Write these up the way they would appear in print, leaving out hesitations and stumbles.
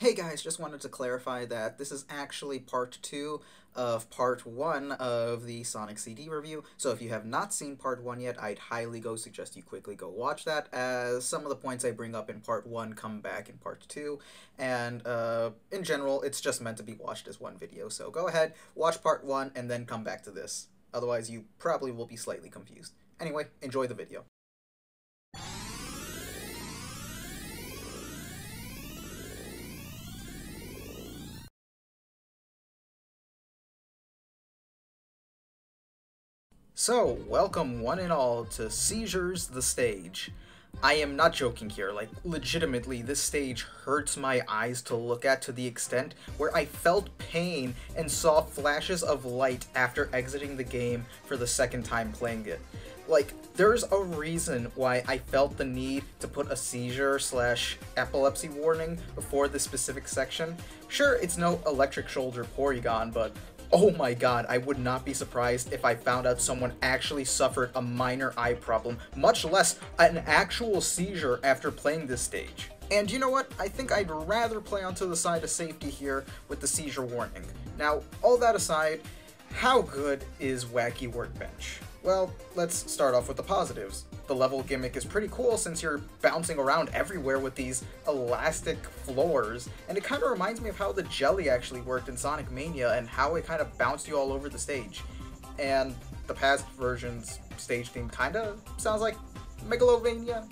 Hey guys, just wanted to clarify that this is actually part 2 of part 1 of the Sonic CD review, so if you have not seen part 1 yet, I'd highly suggest you quickly go watch that, as some of the points I bring up in part 1 come back in part 2, and in general, it's just meant to be watched as one video, so go ahead, watch part 1, and then come back to this. Otherwise, you probably will be slightly confused. Anyway, enjoy the video. So, welcome one and all to Seizures the Stage. I am not joking here, like, legitimately, this stage hurts my eyes to look at to the extent where I felt pain and saw flashes of light after exiting the game for the second time playing it. Like, there's a reason why I felt the need to put a seizure/epilepsy warning before this specific section. Sure, it's no electric shoulder Porygon, but oh my god, I would not be surprised if I found out someone actually suffered a minor eye problem, much less an actual seizure after playing this stage. And you know what? I think I'd rather play onto the side of safety here with the seizure warning. Now, all that aside, how good is Wacky Workbench? Well, let's start off with the positives. The level gimmick is pretty cool since you're bouncing around everywhere with these elastic floors, and it kind of reminds me of how the jelly actually worked in Sonic Mania and how it kind of bounced you all over the stage. And the past version's stage theme kind of sounds like Megalovania.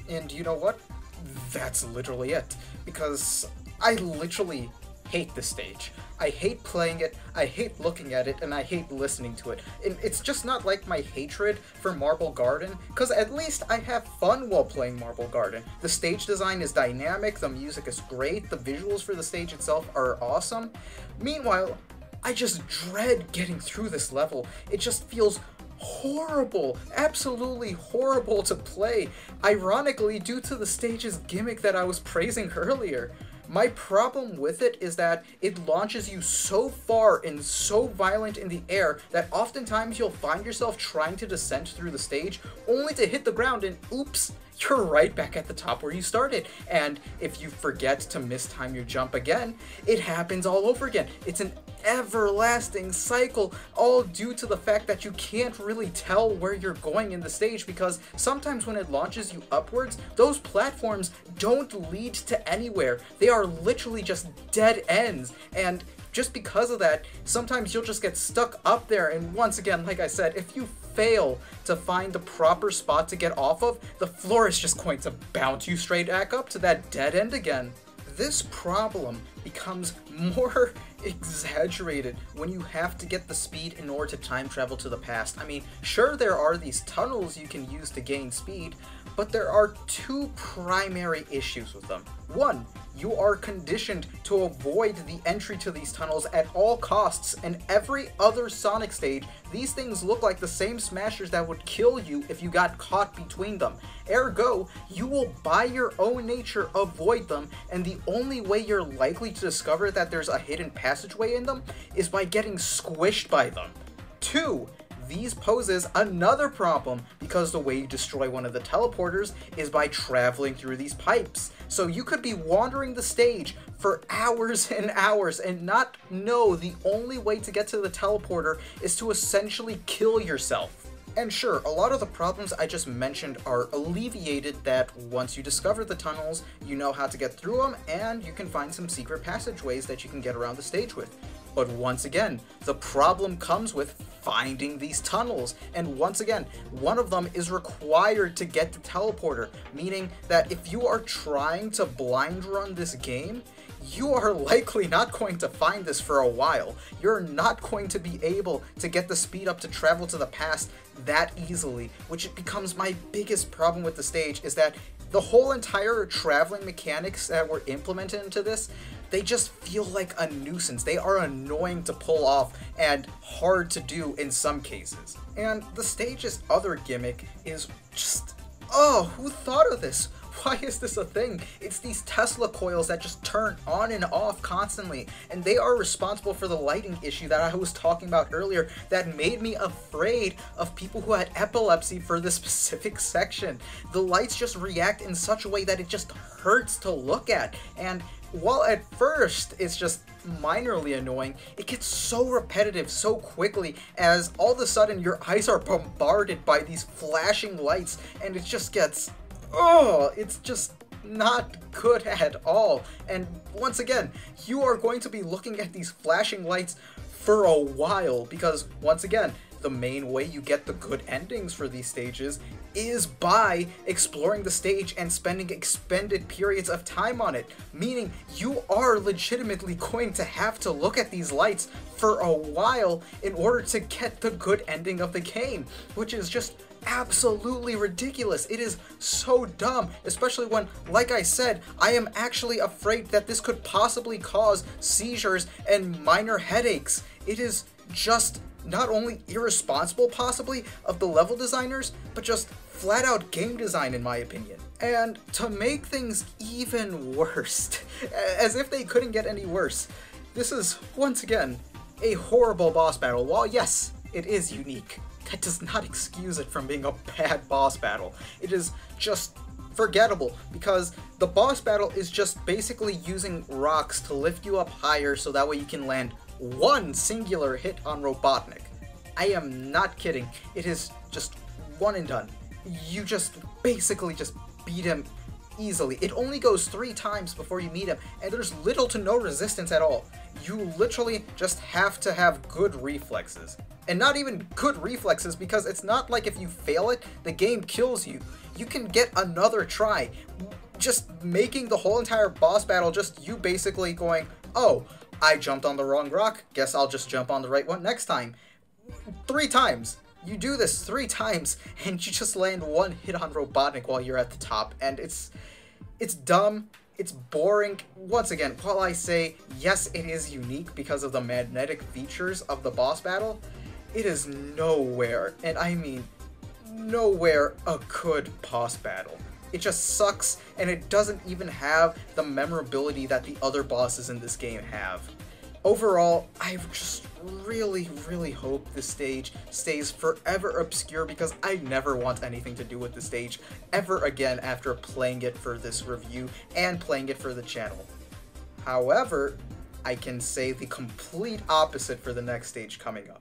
And you know what? That's literally it. Because I literally hate this stage. I hate playing it, I hate looking at it, and I hate listening to it. And it's just not like my hatred for Marble Garden, because at least I have fun while playing Marble Garden. The stage design is dynamic, the music is great, the visuals for the stage itself are awesome. Meanwhile, I just dread getting through this level. It just feels horrible, absolutely horrible to play, ironically due to the stage's gimmick that I was praising earlier. My problem with it is that it launches you so far and so violent in the air that oftentimes you'll find yourself trying to descend through the stage only to hit the ground and oops, you're right back at the top where you started. And if you forget to mistime your jump again, it happens all over again. It's an everlasting cycle, all due to the fact that you can't really tell where you're going in the stage, because sometimes when it launches you upwards, those platforms don't lead to anywhere. They are literally just dead ends, and just because of that, sometimes you'll just get stuck up there, and once again, like I said, if you fail to find the proper spot to get off of, the floor is just going to bounce you straight back up to that dead end again. This problem becomes more exaggerated when you have to get the speed in order to time travel to the past. I mean, sure, there are these tunnels you can use to gain speed, but there are two primary issues with them. One, you are conditioned to avoid the entry to these tunnels at all costs, and every other Sonic stage, these things look like the same smashers that would kill you if you got caught between them. Ergo, you will by your own nature avoid them, and the only way you're likely to discover that there's a hidden passageway in them is by getting squished by them. Two, these poses another problem because the way you destroy one of the teleporters is by traveling through these pipes. So you could be wandering the stage for hours and hours and not know the only way to get to the teleporter is to essentially kill yourself. And sure, a lot of the problems I just mentioned are alleviated that once you discover the tunnels, you know how to get through them, and you can find some secret passageways that you can get around the stage with. But once again, the problem comes with finding these tunnels, and once again, one of them is required to get the teleporter, meaning that if you are trying to blind run this game, you are likely not going to find this for a while. You're not going to be able to get the speed up to travel to the past that easily, which becomes my biggest problem with the stage, is that the whole entire traveling mechanics that were implemented into this, they just feel like a nuisance. They are annoying to pull off and hard to do in some cases. And the stage's other gimmick is just, oh, who thought of this? Why is this a thing? It's these Tesla coils that just turn on and off constantly, and they are responsible for the lighting issue that I was talking about earlier that made me afraid of people who had epilepsy for this specific section. The lights just react in such a way that it just hurts to look at, and while at first it's just minorly annoying, it gets so repetitive so quickly as all of a sudden your eyes are bombarded by these flashing lights, and it just gets, oh, it's just not good at all. And once again, you are going to be looking at these flashing lights for a while, because once again, the main way you get the good endings for these stages is by exploring the stage and spending expended periods of time on it, meaning you are legitimately going to have to look at these lights for a while in order to get the good ending of the game, which is just absolutely ridiculous. It is so dumb, especially when, like I said, I am actually afraid that this could possibly cause seizures and minor headaches. It is just not only irresponsible possibly of the level designers, but just flat out game design in my opinion. And to make things even worse, as if they couldn't get any worse, this is once again a horrible boss battle. While yes, it is unique, that does not excuse it from being a bad boss battle. It is just forgettable, because the boss battle is just basically using rocks to lift you up higher so that way you can land one singular hit on Robotnik. I am not kidding. It is just one and done. You just basically just beat him easily. It only goes 3 times before you meet him, and there's little to no resistance at all. You literally just have to have good reflexes. And not even good reflexes, because it's not like if you fail it, the game kills you. You can get another try. Just making the whole entire boss battle just you basically going, oh, I jumped on the wrong rock, guess I'll just jump on the right one next time. 3 times. You do this 3 times, and you just land 1 hit on Robotnik while you're at the top, and it's dumb, it's boring. Once again, while I say, yes, it is unique because of the magnetic features of the boss battle, it is nowhere, and I mean nowhere, a good boss battle. It just sucks, and it doesn't even have the memorability that the other bosses in this game have. Overall, I just really, really hope this stage stays forever obscure, because I never want anything to do with the stage ever again after playing it for this review and playing it for the channel. However, I can say the complete opposite for the next stage coming up.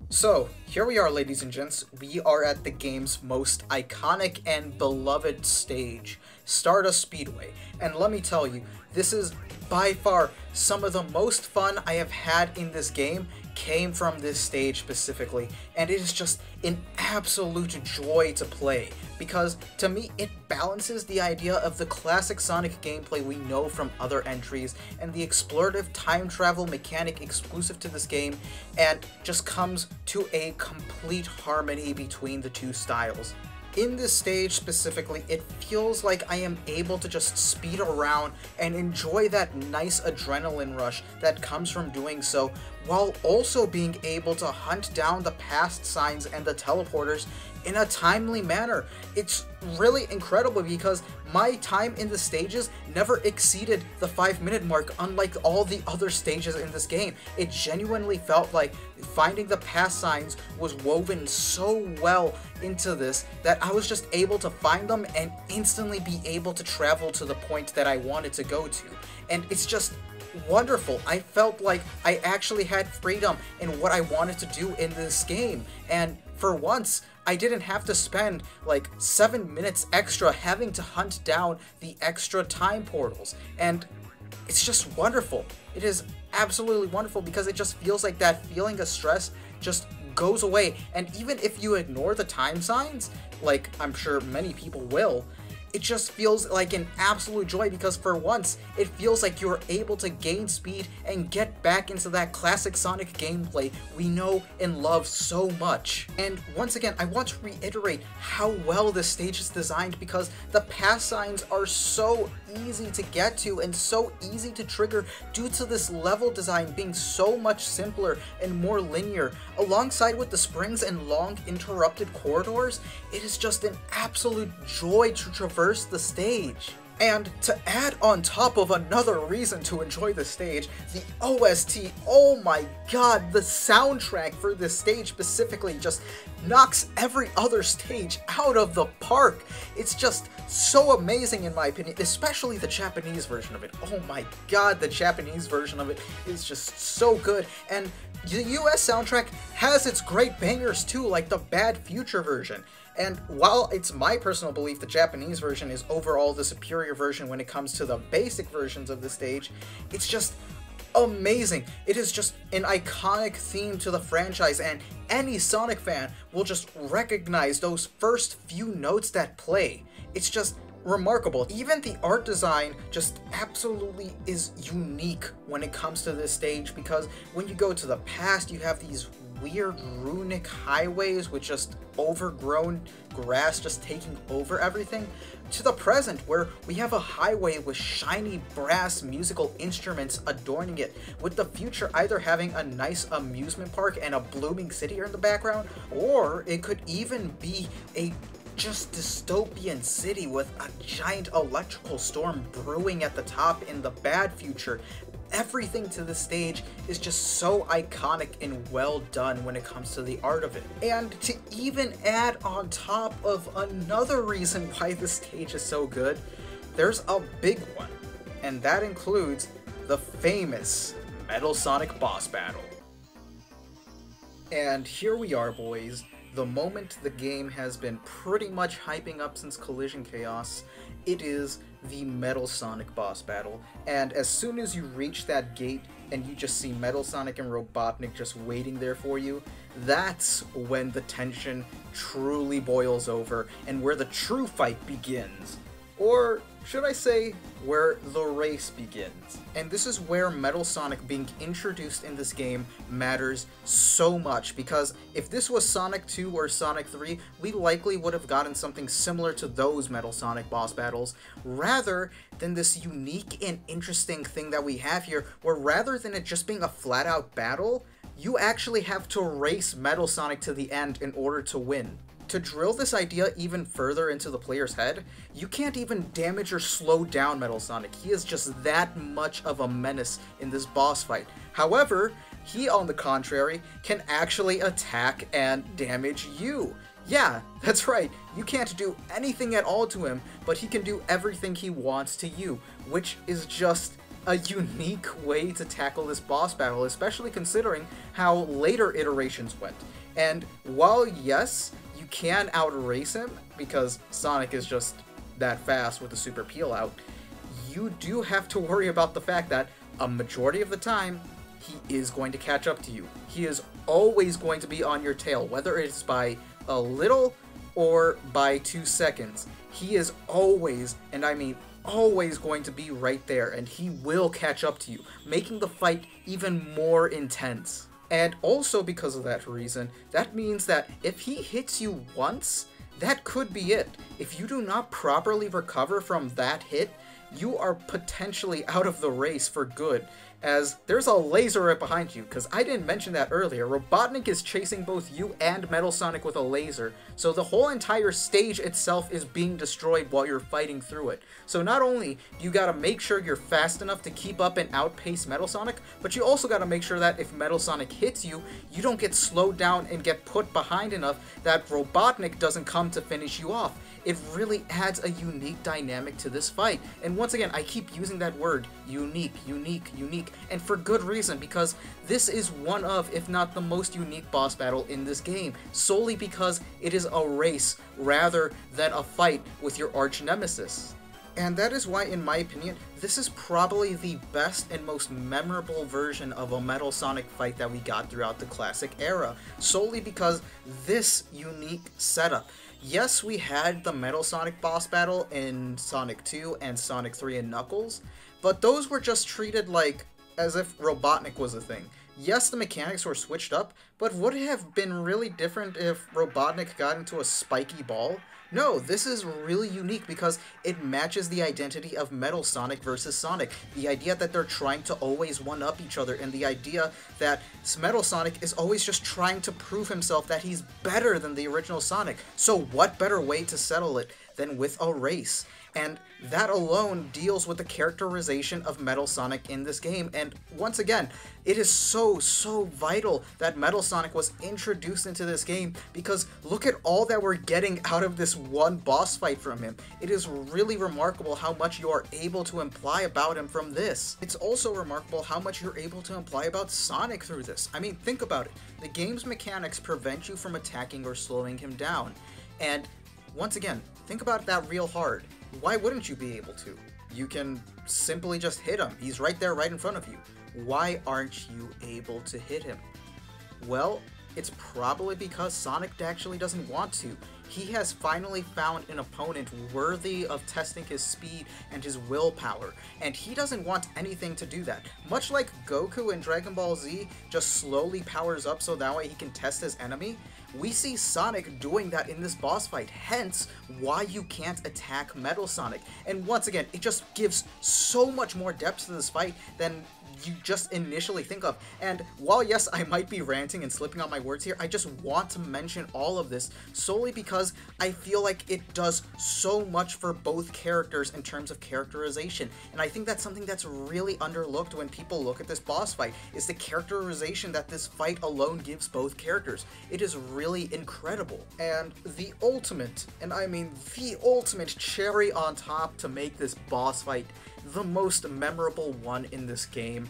So, here we are, ladies and gents. We are at the game's most iconic and beloved stage, Stardust Speedway. And let me tell you, this is by far some of the most fun I have had in this game came from this stage specifically, and it is just an absolute joy to play, because to me it balances the idea of the classic Sonic gameplay we know from other entries and the explorative time travel mechanic exclusive to this game, and just comes to a complete harmony between the two styles. In this stage specifically, it feels like I am able to just speed around and enjoy that nice adrenaline rush that comes from doing so, while also being able to hunt down the past signs and the teleporters in a timely manner. It's really incredible, because my time in the stages never exceeded the 5-minute mark, unlike all the other stages in this game. It genuinely felt like finding the past signs was woven so well into this that I was just able to find them and instantly be able to travel to the point that I wanted to go to. And it's just wonderful. I felt like I actually had freedom in what I wanted to do in this game, and for once I didn't have to spend like 7 minutes extra having to hunt down the extra time portals, and it's just wonderful. It is absolutely wonderful, because it just feels like that feeling of stress just goes away, and even if you ignore the time signs, like I'm sure many people will, it just feels like an absolute joy because for once, it feels like you're able to gain speed and get back into that classic Sonic gameplay we know and love so much. And once again, I want to reiterate how well this stage is designed because the pass signs are so easy to get to and so easy to trigger due to this level design being so much simpler and more linear. Alongside with the springs and long interrupted corridors, it is just an absolute joy to traverse the stage. And to add on top of another reason to enjoy the stage, the OST, oh my god, the soundtrack for this stage specifically just knocks every other stage out of the park. It's just so amazing in my opinion, especially the Japanese version of it. Oh my god, the Japanese version of it is just so good. And the US soundtrack has its great bangers too, like the Bad Future version. And while it's my personal belief the Japanese version is overall the superior version when it comes to the basic versions of the stage, it's just amazing. It is just an iconic theme to the franchise, and any Sonic fan will just recognize those first few notes that play. It's just remarkable. Even the art design just absolutely is unique when it comes to this stage, because when you go to the past, you have these weird runic highways with just overgrown grass just taking over everything, to the present where we have a highway with shiny brass musical instruments adorning it, with the future either having a nice amusement park and a blooming city in the background, or it could even be a just dystopian city with a giant electrical storm brewing at the top in the bad future. Everything to the stage is just so iconic and well done when it comes to the art of it. And to even add on top of another reason why the stage is so good, there's a big one, and that includes the famous Metal Sonic boss battle. And here we are, boys. The moment the game has been pretty much hyping up since Collision Chaos, it is the Metal Sonic boss battle. And as soon as you reach that gate and you just see Metal Sonic and Robotnik just waiting there for you, that's when the tension truly boils over and where the true fight begins. Or should I say, where the race begins. And this is where Metal Sonic being introduced in this game matters so much, because if this was Sonic 2 or Sonic 3, we likely would have gotten something similar to those Metal Sonic boss battles, rather than this unique and interesting thing that we have here, where rather than it just being a flat-out battle, you actually have to race Metal Sonic to the end in order to win. To drill this idea even further into the player's head, you can't even damage or slow down Metal Sonic. He is just that much of a menace in this boss fight. However, he, on the contrary, can actually attack and damage you. Yeah, that's right, you can't do anything at all to him, but he can do everything he wants to you, which is just a unique way to tackle this boss battle, especially considering how later iterations went. And while, yes, you can outrace him, because Sonic is just that fast with the super peel out, you do have to worry about the fact that a majority of the time, he is going to catch up to you. He is always going to be on your tail, whether it's by a little or by 2 seconds. He is always, and I mean always, going to be right there, and he will catch up to you, making the fight even more intense. And also because of that reason, that means that if he hits you once, that could be it. If you do not properly recover from that hit, you are potentially out of the race for good, as there's a laser right behind you, because I didn't mention that earlier. Robotnik is chasing both you and Metal Sonic with a laser, so the whole entire stage itself is being destroyed while you're fighting through it. So not only do you gotta make sure you're fast enough to keep up and outpace Metal Sonic, but you also gotta make sure that if Metal Sonic hits you, you don't get slowed down and get put behind enough that Robotnik doesn't come to finish you off. It really adds a unique dynamic to this fight. And once again, I keep using that word, unique, unique, unique, and for good reason, because this is one of, if not the most unique boss battle in this game, solely because it is a race rather than a fight with your arch nemesis. And that is why, in my opinion, this is probably the best and most memorable version of a Metal Sonic fight that we got throughout the classic era, solely because this unique setup. yes, we had the Metal Sonic boss battle in Sonic 2 and Sonic 3 and Knuckles, but those were just treated like as if Robotnik was a thing. Yes, the mechanics were switched up, but would it have been really different if Robotnik got into a spiky ball? No, this is really unique because it matches the identity of Metal Sonic versus Sonic. The idea that they're trying to always one-up each other, and the idea that Metal Sonic is always just trying to prove himself that he's better than the original Sonic. So what better way to settle it than with a race? And that alone deals with the characterization of Metal Sonic in this game, and once again, it is so vital that Metal Sonic was introduced into this game, because look at all that we're getting out of this one boss fight from him. It is really remarkable how much you are able to imply about him from this. It's also remarkable how much you're able to imply about Sonic through this. I mean, think about it. The game's mechanics prevent you from attacking or slowing him down, and once again, think about that real hard. Why wouldn't you be able to? You can simply just hit him. He's right there, right in front of you. Why aren't you able to hit him? Well, it's probably because Sonic actually doesn't want to. He has finally found an opponent worthy of testing his speed and his willpower, and he doesn't want anything to do that. Much like Goku in Dragon Ball Z just slowly powers up so that way he can test his enemy, we see Sonic doing that in this boss fight, hence why you can't attack Metal Sonic. And once again, it just gives so much more depth to this fight than you just initially think of. And while yes, I might be ranting and slipping on my words here, I just want to mention all of this solely because I feel like it does so much for both characters in terms of characterization. And I think that's something that's really underlooked when people look at this boss fight, is the characterization that this fight alone gives both characters. It is really incredible. And the ultimate, and I mean the ultimate cherry on top to make this boss fight the most memorable one in this game.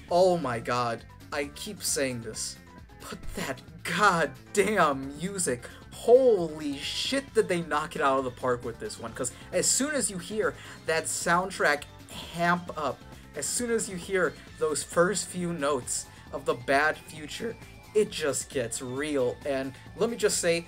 Oh my god, I keep saying this, but that goddamn music, holy shit did they knock it out of the park with this one, because as soon as you hear that soundtrack amp up, as soon as you hear those first few notes of the Bad Future, it just gets real. And let me just say,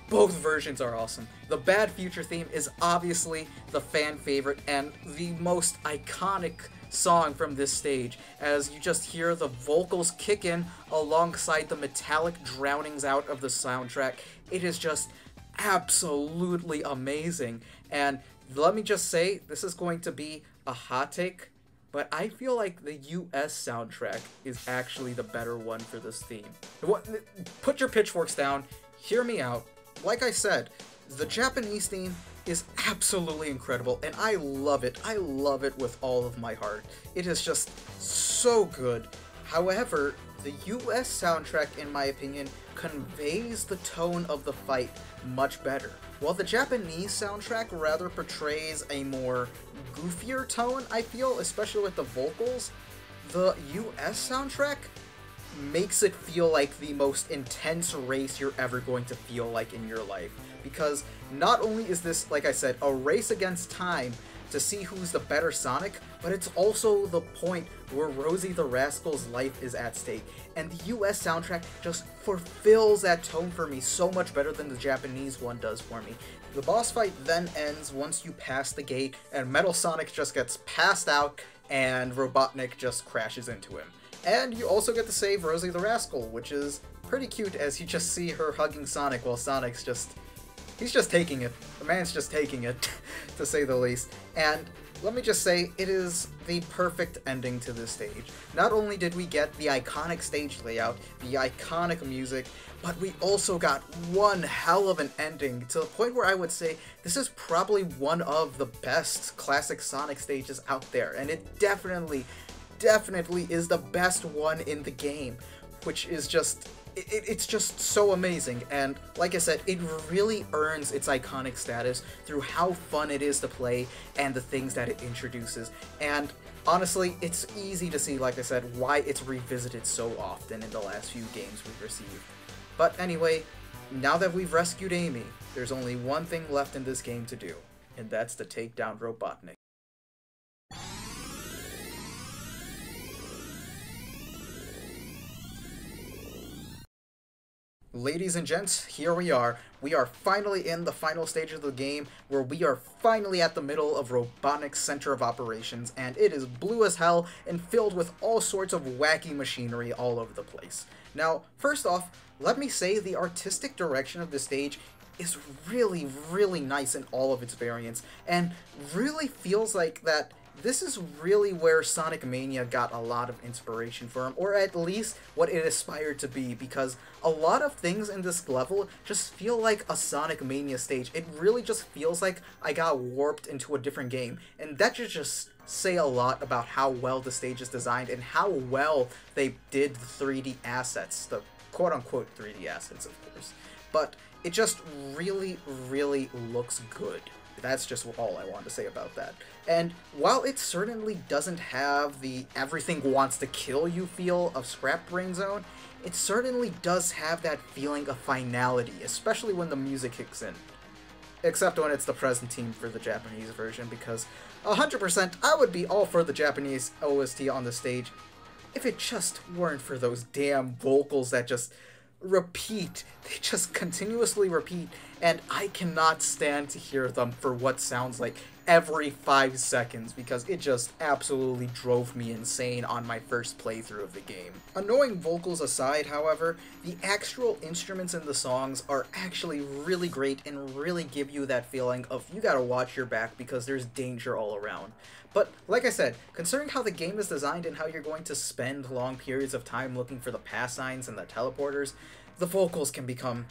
both versions are awesome. The Bad Future theme is obviously the fan favorite and the most iconic song from this stage, as you just hear the vocals kick in alongside the metallic drownings out of the soundtrack. It is just absolutely amazing. And let me just say, this is going to be a hot take, but I feel like the US soundtrack is actually the better one for this theme. Put your pitchforks down, hear me out. Like I said, the Japanese theme is absolutely incredible, and I love it. I love it with all of my heart. It is just so good. However, the US soundtrack, in my opinion, conveys the tone of the fight much better. While the Japanese soundtrack rather portrays a more goofier tone, I feel, especially with the vocals, the US soundtrack makes it feel like the most intense race you're ever going to feel like in your life. Because not only is this, like I said, a race against time to see who's the better Sonic, but it's also the point where Rosie the Rascal's life is at stake. And the US soundtrack just fulfills that tone for me so much better than the Japanese one does for me. The boss fight then ends once you pass the gate, and Metal Sonic just gets passed out, and Robotnik just crashes into him. And you also get to save Rosie the Rascal, which is pretty cute as you just see her hugging Sonic while Sonic's just... he's just taking it. The man's just taking it, to say the least. And let me just say, it is the perfect ending to this stage. Not only did we get the iconic stage layout, the iconic music, but we also got one hell of an ending, to the point where I would say this is probably one of the best classic Sonic stages out there, and it definitely is the best one in the game, which is just... it's just so amazing. And like I said, it really earns its iconic status through how fun it is to play and the things that it introduces. And honestly, it's easy to see, like I said, why it's revisited so often in the last few games we've received. But anyway, now that we've rescued Amy, there's only one thing left in this game to do, and that's to take down Robotnik. Ladies and gents, here we are. We are finally in the final stage of the game, where we are finally at the middle of Robotnik's center of operations, and it is blue as hell and filled with all sorts of wacky machinery all over the place. Now, first off, let me say the artistic direction of the stage is really, really nice in all of its variants, and really feels like that this is really where Sonic Mania got a lot of inspiration from, or at least what it aspired to be, because a lot of things in this level just feel like a Sonic Mania stage. It really just feels like I got warped into a different game, and that should just say a lot about how well the stage is designed and how well they did the 3D assets, the quote-unquote 3D assets, of course. But it just really, really looks good. That's just all I want to say about that. And while it certainly doesn't have the everything wants to kill you feel of Scrap Brain Zone, it certainly does have that feeling of finality, especially when the music kicks in. Except when it's the present team for the Japanese version, because 100% I would be all for the Japanese OST on the stage if it just weren't for those damn vocals that just repeat. They just continuously repeat, and I cannot stand to hear them for what sounds like every 5 seconds, because it just absolutely drove me insane on my first playthrough of the game. Annoying vocals aside, however, the actual instruments in the songs are actually really great and really give you that feeling of you gotta watch your back because there's danger all around. But, like I said, considering how the game is designed and how you're going to spend long periods of time looking for the pass signs and the teleporters, the vocals can become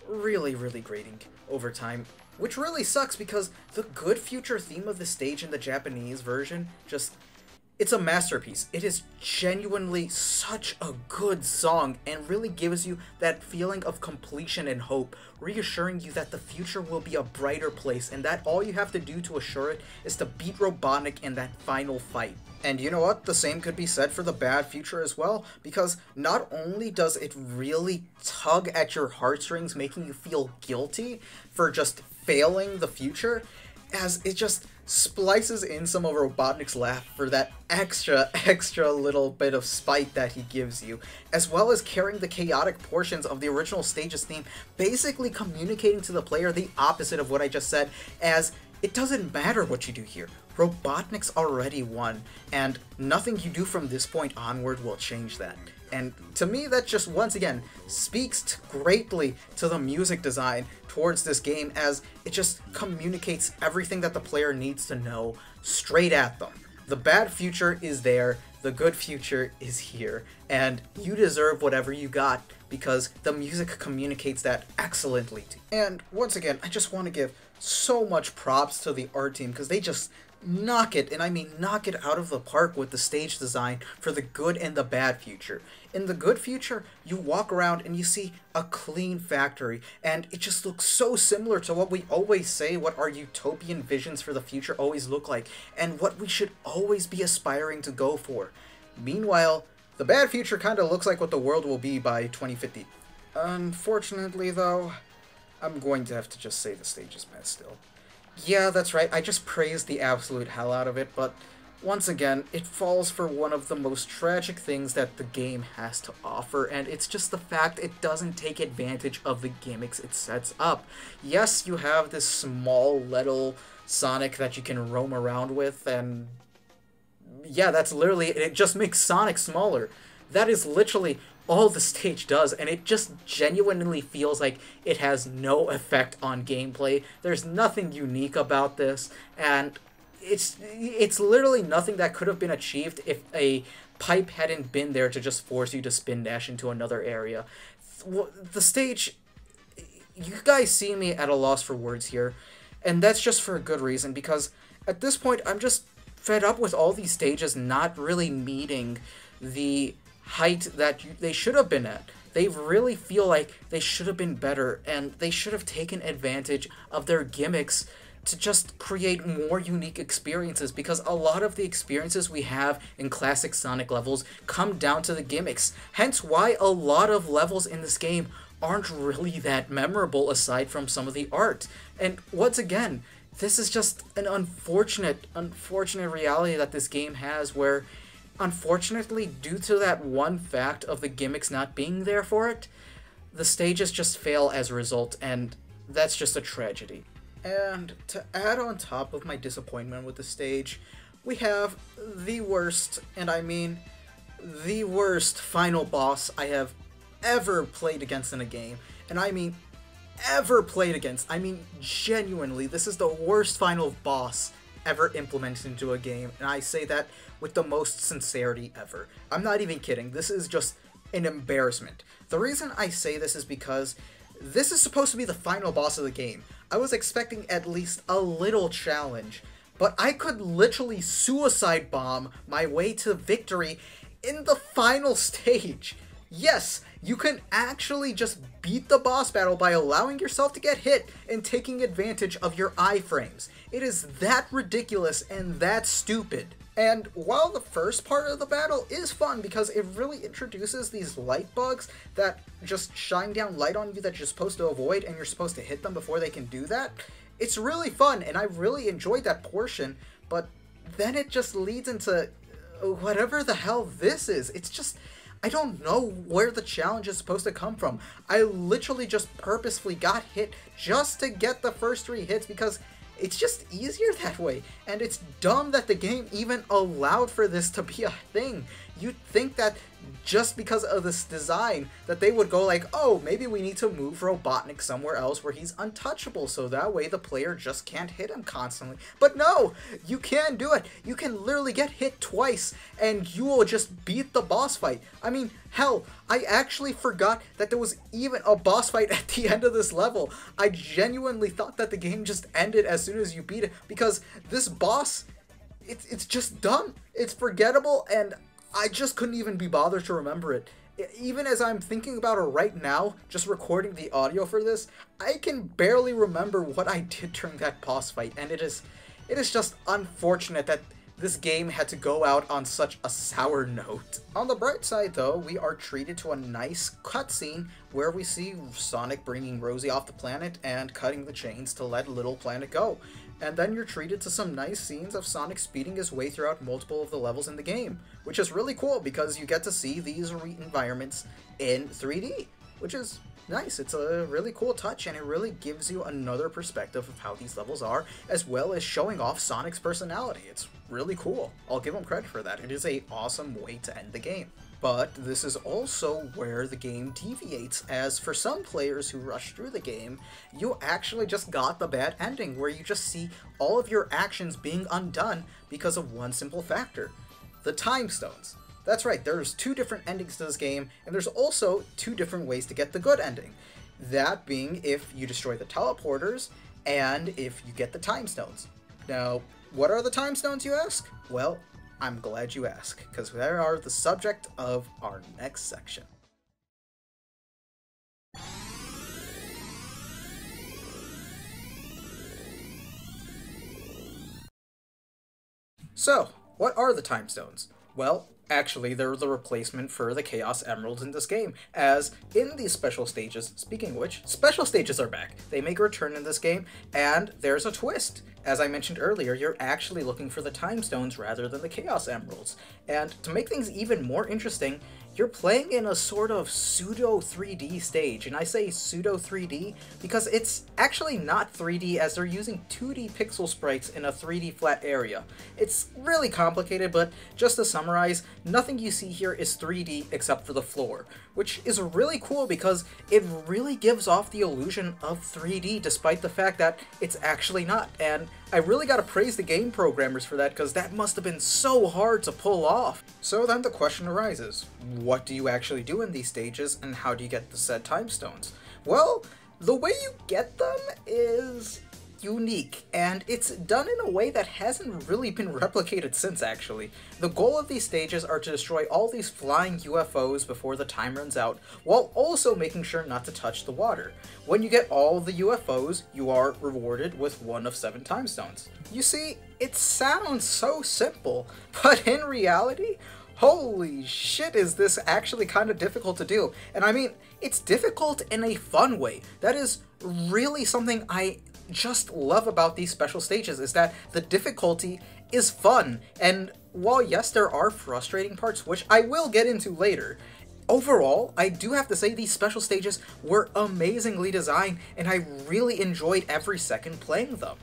really, really grating over time, which really sucks because the good future theme of the stage in the Japanese version it's a masterpiece. It is genuinely such a good song and really gives you that feeling of completion and hope, reassuring you that the future will be a brighter place and that all you have to do to assure it is to beat Robotnik in that final fight. And you know what? The same could be said for the bad future as well, because not only does it really tug at your heartstrings, making you feel guilty for just failing the future, as it just splices in some of Robotnik's laugh for that extra little bit of spite that he gives you, as well as carrying the chaotic portions of the original stage's theme, basically communicating to the player the opposite of what I just said, as it doesn't matter what you do here. Robotnik's already won, and nothing you do from this point onward will change that. And to me, that just once again speaks greatly to the music design towards this game, as it just communicates everything that the player needs to know straight at them. The bad future is there, the good future is here, and you deserve whatever you got because the music communicates that excellently to you. And once again, I just want to give so much props to the art team because they just knock it, and I mean knock it out of the park with the stage design for the good and the bad future. In the good future, you walk around and you see a clean factory, and it just looks so similar to what we always say what our utopian visions for the future always look like, and what we should always be aspiring to go for. Meanwhile, the bad future kind of looks like what the world will be by 2050. Unfortunately, though, I'm going to have to just say the stage is mad still. Yeah, that's right, I just praised the absolute hell out of it, but once again, it falls for one of the most tragic things that the game has to offer, and it's just the fact it doesn't take advantage of the gimmicks it sets up. Yes, you have this small little Sonic that you can roam around with, and yeah, that's literally it. It just makes Sonic smaller. That is literally all the stage does, and it just genuinely feels like it has no effect on gameplay. There's nothing unique about this, and it's literally nothing that could have been achieved if a pipe hadn't been there to just force you to spin dash into another area. The stage, you guys see me at a loss for words here, and that's just for a good reason, because at this point I'm just fed up with all these stages not really meeting the height that they should have been at. They really feel like they should have been better, and they should have taken advantage of their gimmicks to just create more unique experiences, because a lot of the experiences we have in classic Sonic levels come down to the gimmicks. Hence why a lot of levels in this game aren't really that memorable aside from some of the art. And once again, this is just an unfortunate reality that this game has, where unfortunately, due to that one fact of the gimmicks not being there for it, the stages just fail as a result, and that's just a tragedy. And to add on top of my disappointment with the stage, we have the worst, and I mean the worst final boss I have ever played against in a game. And I mean ever played against. I mean genuinely, this is the worst final boss ever implemented into a game, and I say that with the most sincerity ever. I'm not even kidding. This is just an embarrassment. The reason I say this is because this is supposed to be the final boss of the game. I was expecting at least a little challenge, but I could literally suicide bomb my way to victory in the final stage. Yes, you can actually just beat the boss battle by allowing yourself to get hit and taking advantage of your iframes. It is that ridiculous and that stupid. And while the first part of the battle is fun because it really introduces these light bugs that just shine down light on you that you're supposed to avoid and you're supposed to hit them before they can do that, it's really fun and I really enjoyed that portion, but then it just leads into whatever the hell this is. It's just, I don't know where the challenge is supposed to come from. I literally just purposefully got hit just to get the first 3 hits because it's just easier that way, and it's dumb that the game even allowed for this to be a thing. You'd think that just because of this design that they would go like, oh, maybe we need to move Robotnik somewhere else where he's untouchable so that way the player just can't hit him constantly. But no, you can do it. You can literally get hit twice and you will just beat the boss fight. I mean, hell, I actually forgot that there was even a boss fight at the end of this level. I genuinely thought that the game just ended as soon as you beat it because this boss, it's just dumb. It's forgettable, and I just couldn't even be bothered to remember it. Even as I'm thinking about it right now, just recording the audio for this, I can barely remember what I did during that boss fight, and it is just unfortunate that this game had to go out on such a sour note. On the bright side though, we are treated to a nice cutscene where we see Sonic bringing Rosie off the planet and cutting the chains to let Little Planet go. And then you're treated to some nice scenes of Sonic speeding his way throughout multiple of the levels in the game, which is really cool because you get to see these environments in 3D, which is nice. It's a really cool touch, and it really gives you another perspective of how these levels are, as well as showing off Sonic's personality. It's really cool. I'll give him credit for that. It is an awesome way to end the game. But this is also where the game deviates, as for some players who rush through the game, you actually just got the bad ending, where you just see all of your actions being undone because of one simple factor: the time stones. That's right, there's 2 different endings to this game, and there's also 2 different ways to get the good ending. That being if you destroy the teleporters, and if you get the time stones. Now, what are the time stones, you ask? Well, I'm glad you asked, because they are the subject of our next section. So, what are the time stones? Well, actually, they're the replacement for the Chaos Emeralds in this game, as in these special stages, speaking of which, special stages are back. They make a return in this game, and there's a twist. As I mentioned earlier, you're actually looking for the time stones rather than the Chaos Emeralds. And to make things even more interesting, you're playing in a sort of pseudo 3D stage, and I say pseudo 3D because it's actually not 3D, as they're using 2D pixel sprites in a 3D flat area. It's really complicated, but just to summarize, nothing you see here is 3D except for the floor, which is really cool because it really gives off the illusion of 3D despite the fact that it's actually not, and I really gotta praise the game programmers for that, because that must have been so hard to pull off. So then the question arises, what do you actually do in these stages, and how do you get the said time stones? Well, the way you get them is unique, and it's done in a way that hasn't really been replicated since, actually. The goal of these stages are to destroy all these flying UFOs before the time runs out, while also making sure not to touch the water. When you get all the UFOs, you are rewarded with 1 of 7 time stones. You see, it sounds so simple, but in reality, holy shit, is this actually kind of difficult to do. And I mean, it's difficult in a fun way. That is really something I just love about these special stages, is that the difficulty is fun. And while yes, there are frustrating parts, which I will get into later, Overall, I do have to say these special stages were amazingly designed, and I really enjoyed every second playing them.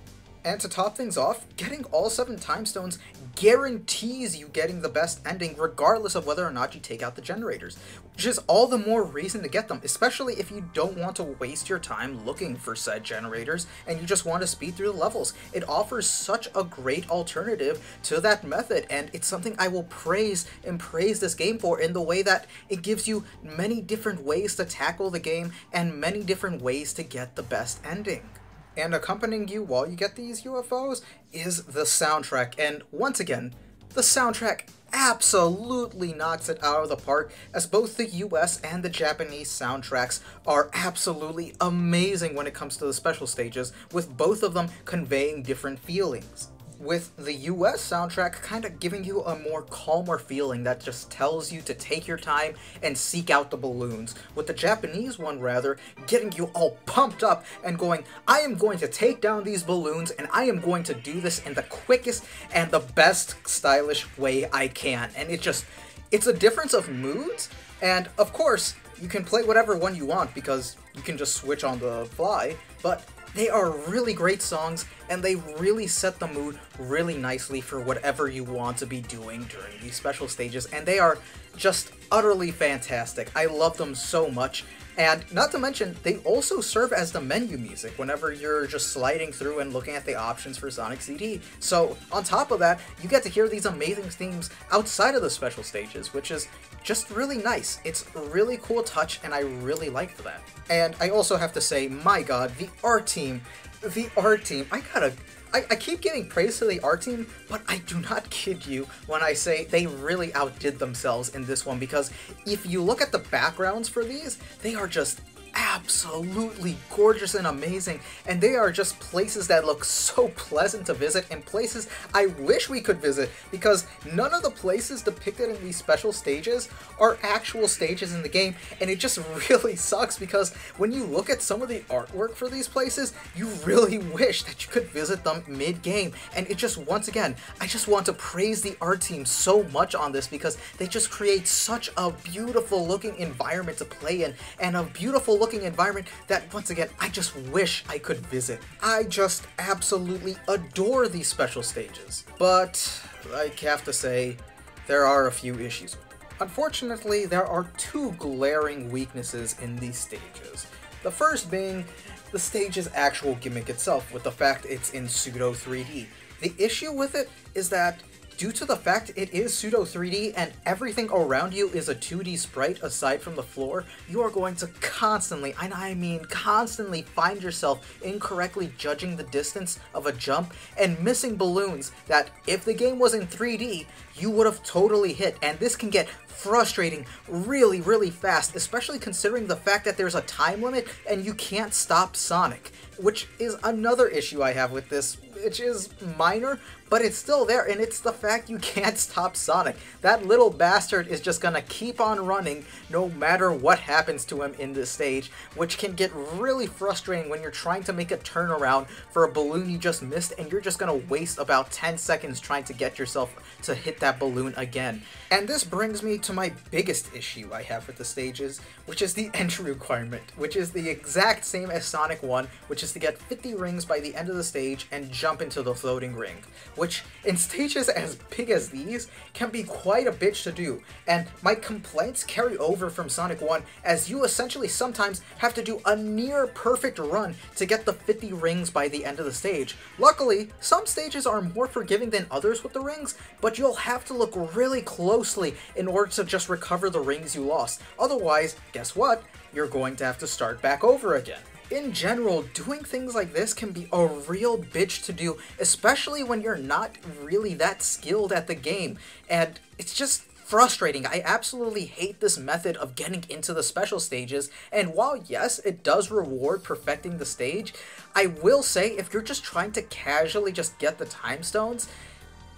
And to top things off, getting all 7 time stones guarantees you getting the best ending regardless of whether or not you take out the generators, which is all the more reason to get them, especially if you don't want to waste your time looking for said generators and you just want to speed through the levels. It offers such a great alternative to that method, and it's something I will praise this game for in the way that it gives you many different ways to tackle the game and many different ways to get the best ending. And accompanying you while you get these UFOs is the soundtrack, and once again, the soundtrack absolutely knocks it out of the park, as both the US and the Japanese soundtracks are absolutely amazing when it comes to the special stages, with both of them conveying different feelings. With the US soundtrack kind of giving you a more calmer feeling that just tells you to take your time and seek out the balloons, with the Japanese one rather getting you all pumped up and going, I am going to take down these balloons and I am going to do this in the quickest and the best stylish way I can. And it's a difference of moods, and of course you can play whatever one you want because you can just switch on the fly, but they are really great songs, and they really set the mood really nicely for whatever you want to be doing during these special stages, and they are just utterly fantastic. I love them so much, and not to mention, they also serve as the menu music whenever you're just sliding through and looking at the options for Sonic CD. So, on top of that, you get to hear these amazing themes outside of the special stages, which is just really nice. It's a really cool touch, and I really liked that. And I also have to say, my god, the art team, I keep giving praise to the art team, but I do not kid you when I say they really outdid themselves in this one, because if you look at the backgrounds for these, they are just absolutely gorgeous and amazing, and they are just places that look so pleasant to visit and places I wish we could visit, because none of the places depicted in these special stages are actual stages in the game, and it just really sucks because when you look at some of the artwork for these places, you really wish that you could visit them mid-game, and it just, once again, I just want to praise the art team so much on this because they just create such a beautiful looking environment to play in, and a beautiful looking environment that, once again, I just wish I could visit. I just absolutely adore these special stages. But I have to say, there are a few issues. Unfortunately, there are 2 glaring weaknesses in these stages. The first being the stage's actual gimmick itself, with the fact it's in pseudo 3D. The issue with it is that due to the fact it is pseudo 3D and everything around you is a 2D sprite aside from the floor, you are going to constantly, and I mean constantly, find yourself incorrectly judging the distance of a jump and missing balloons that, if the game was in 3D, you would have totally hit, and this can get frustrating really, really fast, especially considering the fact that there's a time limit and you can't stop Sonic, which is another issue I have with this, which is minor, but it's still there, and it's the fact you can't stop Sonic. That little bastard is just gonna keep on running no matter what happens to him in this stage, which can get really frustrating when you're trying to make a turnaround for a balloon you just missed, and you're just gonna waste about 10 seconds trying to get yourself to hit that balloon again. And this brings me to my biggest issue I have with the stages, which is the entry requirement, which is the exact same as Sonic 1, which is to get 50 rings by the end of the stage and jump into the floating ring, which in stages as big as these can be quite a bitch to do, and my complaints carry over from Sonic 1, as you essentially sometimes have to do a near perfect run to get the 50 rings by the end of the stage. Luckily, some stages are more forgiving than others with the rings, but you'll have to look really closely in order to just recover the rings you lost. Otherwise, guess what? You're going to have to start back over again. In general, doing things like this can be a real bitch to do, especially when you're not really that skilled at the game, and it's just frustrating. I absolutely hate this method of getting into the special stages, and while yes, it does reward perfecting the stage, I will say if you're just trying to casually just get the time stones,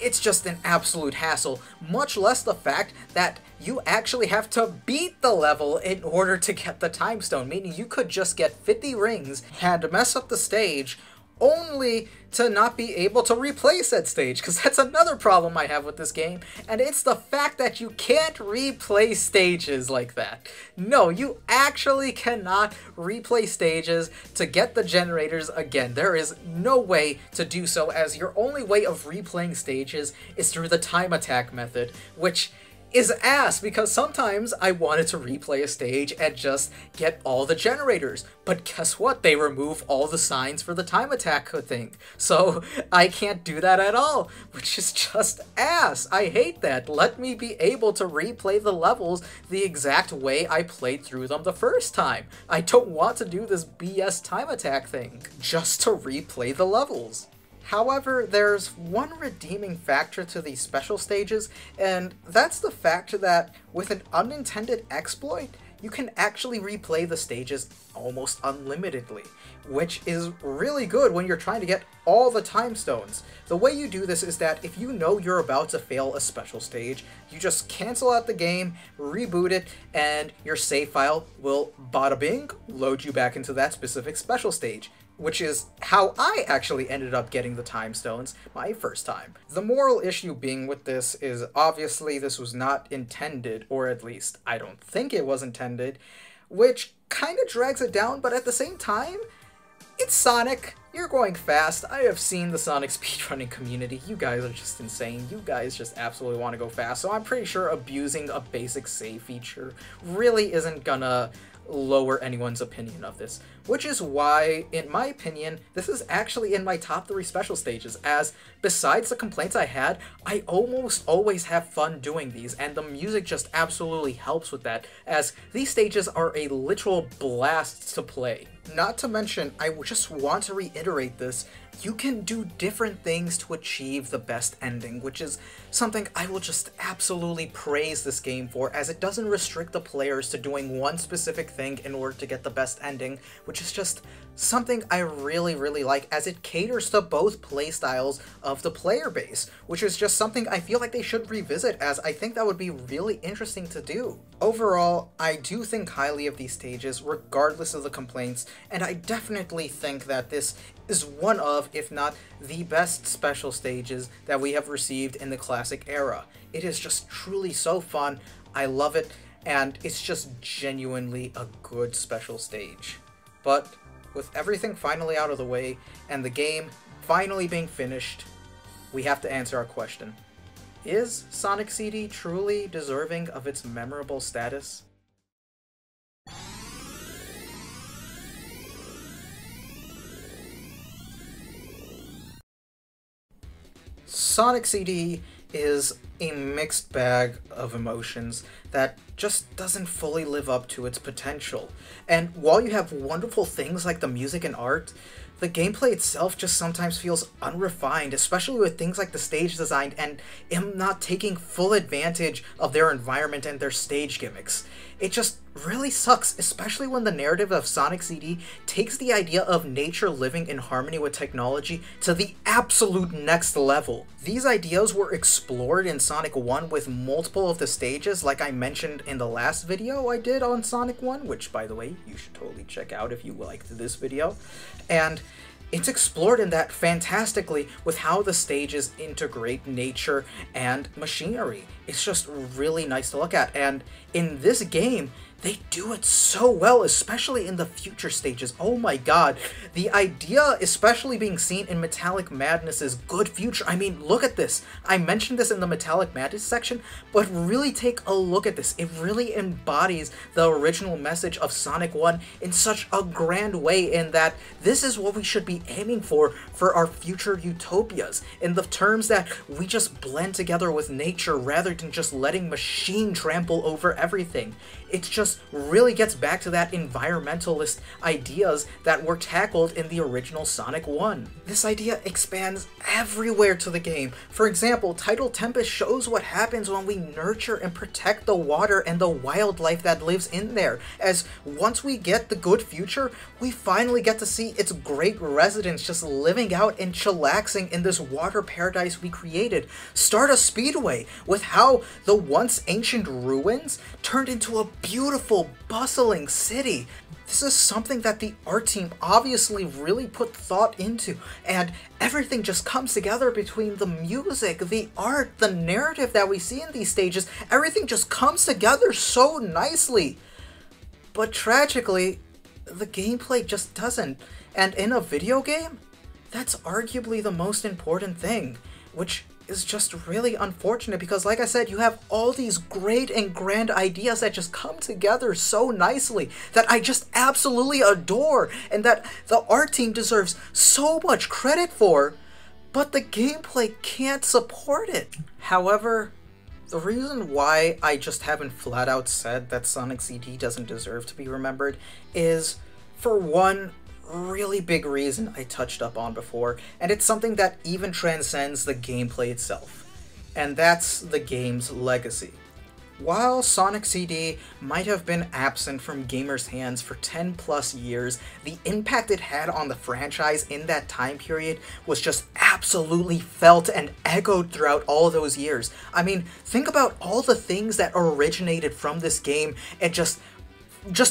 it's just an absolute hassle, much less the fact that you actually have to beat the level in order to get the time stone, meaning you could just get 50 rings and mess up the stage only to not be able to replay said stage, because that's another problem I have with this game, and it's the fact that you can't replay stages like that. No, you actually cannot replay stages to get the generators again. There is no way to do so, as your only way of replaying stages is through the time attack method, which is ass, because sometimes I wanted to replay a stage and just get all the generators, but guess what? They remove all the signs for the time attack thing, so I can't do that at all, which is just ass. I hate that. Let me be able to replay the levels the exact way I played through them the first time. I don't want to do this BS time attack thing just to replay the levels. However, there's one redeeming factor to these special stages, and that's the fact that with an unintended exploit, you can actually replay the stages almost unlimitedly, which is really good when you're trying to get all the time stones. The way you do this is that if you know you're about to fail a special stage, you just cancel out the game, reboot it, and your save file will bada bing load you back into that specific special stage, which is how I actually ended up getting the time stones my first time. The moral issue being with this is obviously this was not intended, or at least I don't think it was intended, which kind of drags it down, but at the same time, it's Sonic. You're going fast. I have seen the Sonic speedrunning community. You guys are just insane. You guys just absolutely want to go fast, so I'm pretty sure abusing a basic save feature really isn't gonna lower anyone's opinion of this, which is why, in my opinion, this is actually in my top 3 special stages, as besides the complaints I had, I almost always have fun doing these, and the music just absolutely helps with that, as these stages are a literal blast to play. Not to mention, I just want to reiterate this, you can do different things to achieve the best ending, which is something I will just absolutely praise this game for, as it doesn't restrict the players to doing one specific thing in order to get the best ending, which is just something I really, really like, as it caters to both playstyles of the player base, which is just something I feel like they should revisit, as I think that would be really interesting to do. Overall, I do think highly of these stages, regardless of the complaints, and I definitely think that this is one of, if not the best special stages that we have received in the classic era. It is just truly so fun, I love it, and it's just genuinely a good special stage. But with everything finally out of the way, and the game finally being finished, we have to answer our question. Is Sonic CD truly deserving of its memorable status? Sonic CD is a mixed bag of emotions that just doesn't fully live up to its potential. And while you have wonderful things like the music and art, the gameplay itself just sometimes feels unrefined, especially with things like the stage design and them not taking full advantage of their environment and their stage gimmicks. It just really sucks, especially when the narrative of Sonic CD takes the idea of nature living in harmony with technology to the absolute next level. These ideas were explored in Sonic 1 with multiple of the stages, like I mentioned in the last video I did on Sonic 1, which, by the way, you should totally check out if you liked this video. And it's explored in that fantastically with how the stages integrate nature and machinery. It's just really nice to look at, and in this game, they do it so well, especially in the future stages. Oh my god, the idea especially being seen in Metallic Madness's good future. I mean, look at this. I mentioned this in the Metallic Madness section, but really take a look at this. It really embodies the original message of Sonic 1 in such a grand way, in that this is what we should be aiming for our future utopias, in the terms that we just blend together with nature rather than just letting machine trample over everything. It just really gets back to that environmentalist ideas that were tackled in the original Sonic 1. This idea expands everywhere to the game. For example, Tidal Tempest shows what happens when we nurture and protect the water and the wildlife that lives in there, as once we get the good future, we finally get to see its great residents just living out and chillaxing in this water paradise we created. Stardust Speedway, with how the once ancient ruins turned into a beautiful, bustling city. This is something that the art team obviously really put thought into, and everything just comes together between the music, the art, the narrative that we see in these stages. Everything just comes together so nicely. But tragically, the gameplay just doesn't. And in a video game, that's arguably the most important thing, which is just really unfortunate because, like I said, you have all these great and grand ideas that just come together so nicely that I just absolutely adore and that the art team deserves so much credit for, but the gameplay can't support it. However, the reason why I just haven't flat out said that Sonic CD doesn't deserve to be remembered is, for one really big reason I touched up on before, and it's something that even transcends the gameplay itself, and that's the game's legacy. While Sonic CD might have been absent from gamers' hands for 10 plus years, the impact it had on the franchise in that time period was just absolutely felt and echoed throughout all those years. I mean, think about all the things that originated from this game and just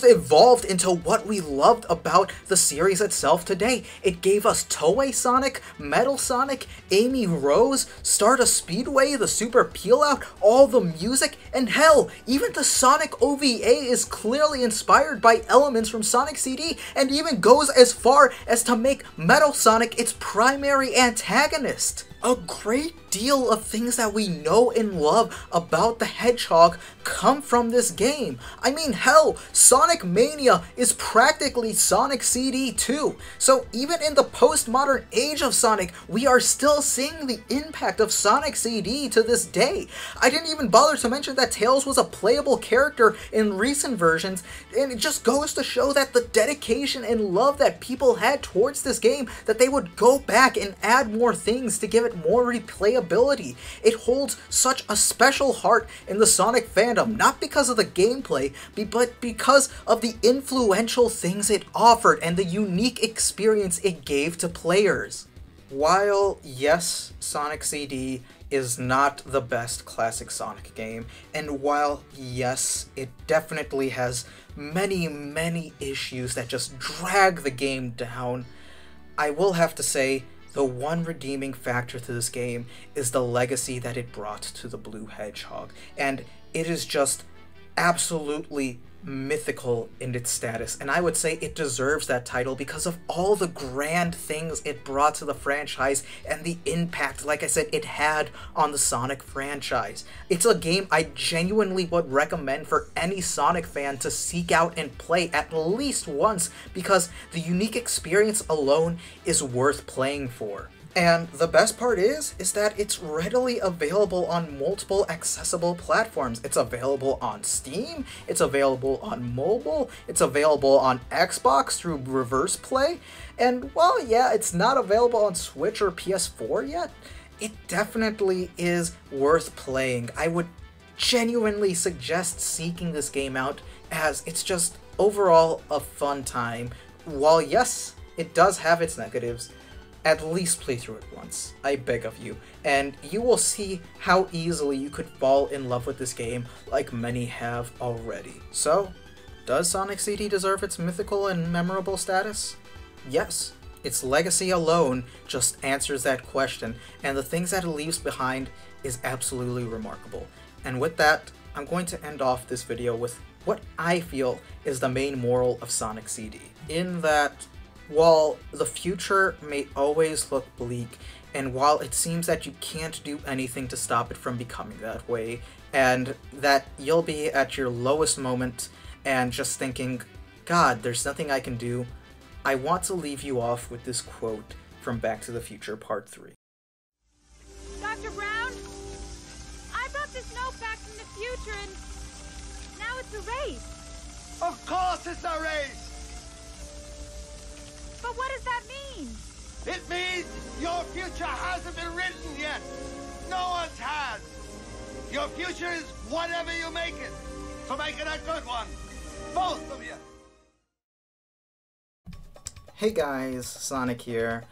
evolved into what we loved about the series itself today. It gave us Toei Sonic, Metal Sonic, Amy Rose, Stardust Speedway, the Super Peel-Out, all the music, and hell, even the Sonic OVA is clearly inspired by elements from Sonic CD, and even goes as far as to make Metal Sonic its primary antagonist. A great deal of things that we know and love about the Hedgehog come from this game. I mean, hell, Sonic Mania is practically Sonic CD too. So even in the postmodern age of Sonic, we are still seeing the impact of Sonic CD to this day. I didn't even bother to mention that Tails was a playable character in recent versions, and it just goes to show that the dedication and love that people had towards this game, that they would go back and add more things to give it more replayability. It holds such a special heart in the Sonic fandom, not because of the gameplay, but because of the influential things it offered and the unique experience it gave to players. While, yes, Sonic CD is not the best classic Sonic game, and while, yes, it definitely has many issues that just drag the game down, I will have to say the one redeeming factor to this game is the legacy that it brought to the Blue Hedgehog, and it is just absolutely mythical in its status, and I would say it deserves that title because of all the grand things it brought to the franchise and the impact, like I said, it had on the Sonic franchise. It's a game I genuinely would recommend for any Sonic fan to seek out and play at least once because the unique experience alone is worth playing for. And the best part is that it's readily available on multiple accessible platforms. It's available on Steam, it's available on mobile, it's available on Xbox through Reverse Play, and while yeah, it's not available on Switch or PS4 yet, it definitely is worth playing. I would genuinely suggest seeking this game out as it's just overall a fun time. While yes, it does have its negatives, at least play through it once, I beg of you, and you will see how easily you could fall in love with this game like many have already. So, does Sonic CD deserve its mythical and memorable status? Yes. Its legacy alone just answers that question, and the things that it leaves behind is absolutely remarkable. And with that, I'm going to end off this video with what I feel is the main moral of Sonic CD, in that while the future may always look bleak, and while it seems that you can't do anything to stop it from becoming that way, and that you'll be at your lowest moment and just thinking, God, there's nothing I can do, I want to leave you off with this quote from Back to the Future Part 3. Dr. Brown, I brought this note back from the future and now it's erased. Of course it's erased! But what does that mean? It means your future hasn't been written yet. No one's has. Your future is whatever you make it. So make it a good one. Both of you. Hey guys, Sonic here.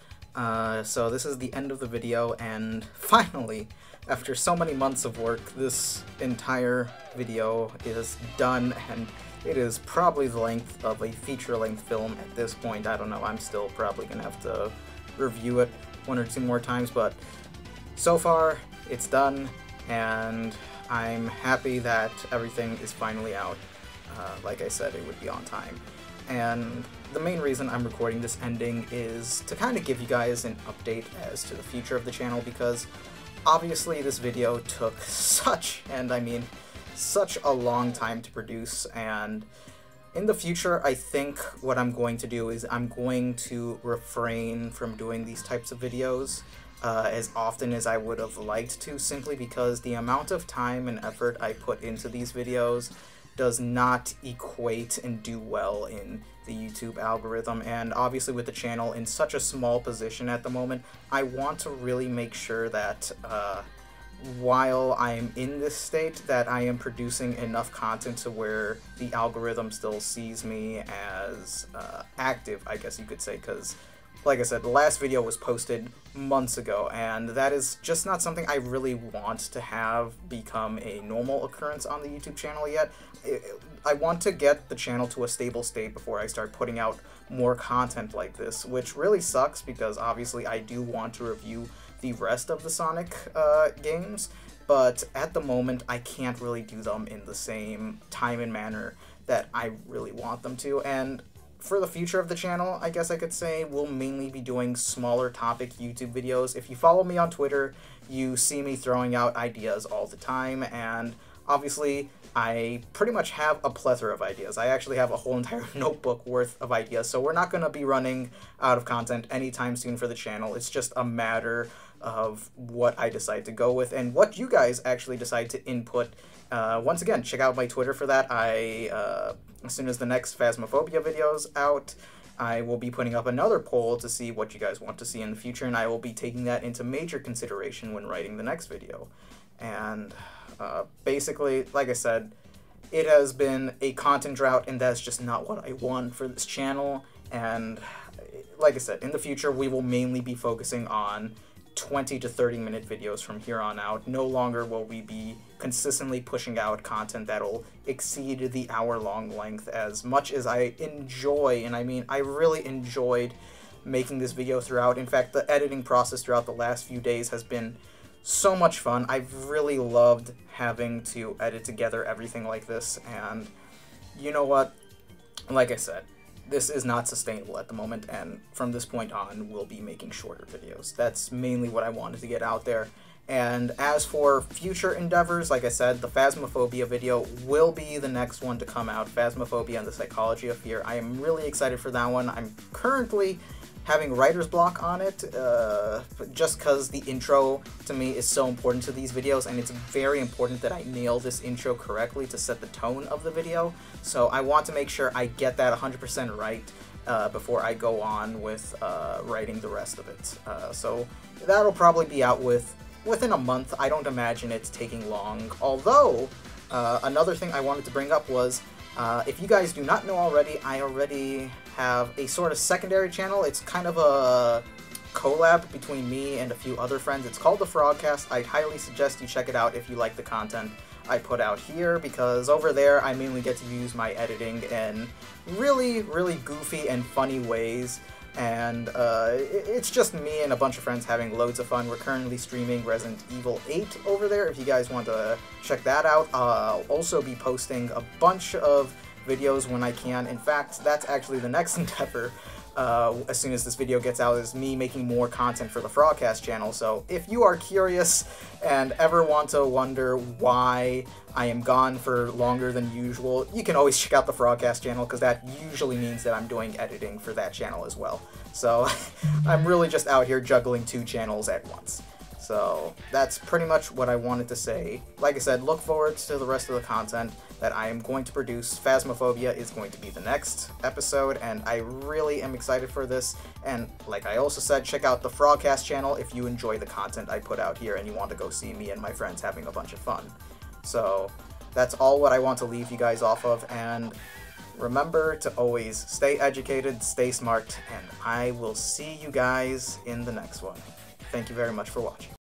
So this is the end of the video, and finally, after so many months of work, this entire video is done, and it is probably the length of a feature-length film at this point. I don't know, I'm still probably gonna have to review it 1 or 2 more times, but so far, it's done, and I'm happy that everything is finally out. Like I said, it would be on time. And the main reason I'm recording this ending is to kind of give you guys an update as to the future of the channel, because obviously this video took such a long time to produce, and in the future I think what I'm going to do is I'm going to refrain from doing these types of videos as often as I would have liked to, simply because the amount of time and effort I put into these videos does not equate and do well in the YouTube algorithm. And obviously with the channel in such a small position at the moment, I want to really make sure that while I'm in this state, that I am producing enough content to where the algorithm still sees me as active, I guess you could say, because like I said, the last video was posted months ago, and that is just not something I really want to have become a normal occurrence on the YouTube channel yet. I want to get the channel to a stable state before I start putting out more content like this, which really sucks because obviously I do want to review the rest of the Sonic games, but at the moment I can't really do them in the same time and manner that I really want them to. And for the future of the channel, I guess I could say we'll mainly be doing smaller topic YouTube videos. If you follow me on Twitter, you see me throwing out ideas all the time, and obviously I pretty much have a plethora of ideas. I actually have a whole entire notebook worth of ideas, so we're not going to be running out of content anytime soon for the channel. It's just a matter of what I decide to go with and what you guys actually decide to input. Once again, check out my Twitter for that. As soon as the next Phasmophobia video is out, I will be putting up another poll to see what you guys want to see in the future, and I will be taking that into major consideration when writing the next video. And basically, like I said, it has been a content drought, and that's just not what I want for this channel. And like I said, in the future, we will mainly be focusing on 20 to 30 minute videos from here on out. No longer will we be consistently pushing out content that'll exceed the hour-long length. As much as I enjoy, and I mean I really enjoyed making this video throughout. In fact, the editing process throughout the last few days has been so much fun. I've really loved having to edit together everything like this, and you know what? Like I said, this is not sustainable at the moment, and from this point on, we'll be making shorter videos. That's mainly what I wanted to get out there. And as for future endeavors, like I said, the Phasmophobia video will be the next one to come out, Phasmophobia and the Psychology of Fear. I am really excited for that one. I'm currently having writer's block on it, just because the intro to me is so important to these videos, and it's very important that I nail this intro correctly to set the tone of the video. So I want to make sure I get that 100% right before I go on with writing the rest of it. So that'll probably be out within a month. I don't imagine it's taking long. Although, another thing I wanted to bring up was, if you guys do not know already, I already have a sort of secondary channel. It's kind of a collab between me and a few other friends. It's called The Frogcast. I highly suggest you check it out if you like the content I put out here, because over there I mainly get to use my editing in really, really goofy and funny ways. And it's just me and a bunch of friends having loads of fun. We're currently streaming Resident Evil 8 over there if you guys want to check that out. I'll also be posting a bunch of videos when I can. In fact, that's actually the next endeavor as soon as this video gets out, is me making more content for the Frogcast channel. So if you are curious and ever want to wonder why I am gone for longer than usual, you can always check out the Frogcast channel, because that usually means that I'm doing editing for that channel as well. So I'm really just out here juggling 2 channels at once. So that's pretty much what I wanted to say. Like I said, look forward to the rest of the content that I am going to produce. Phasmophobia is going to be the next episode, and I really am excited for this. And like I also said, check out the Frogcast channel if you enjoy the content I put out here and you want to go see me and my friends having a bunch of fun. So that's all what I want to leave you guys off of, and remember to always stay educated, stay smart, and I will see you guys in the next one. Thank you very much for watching.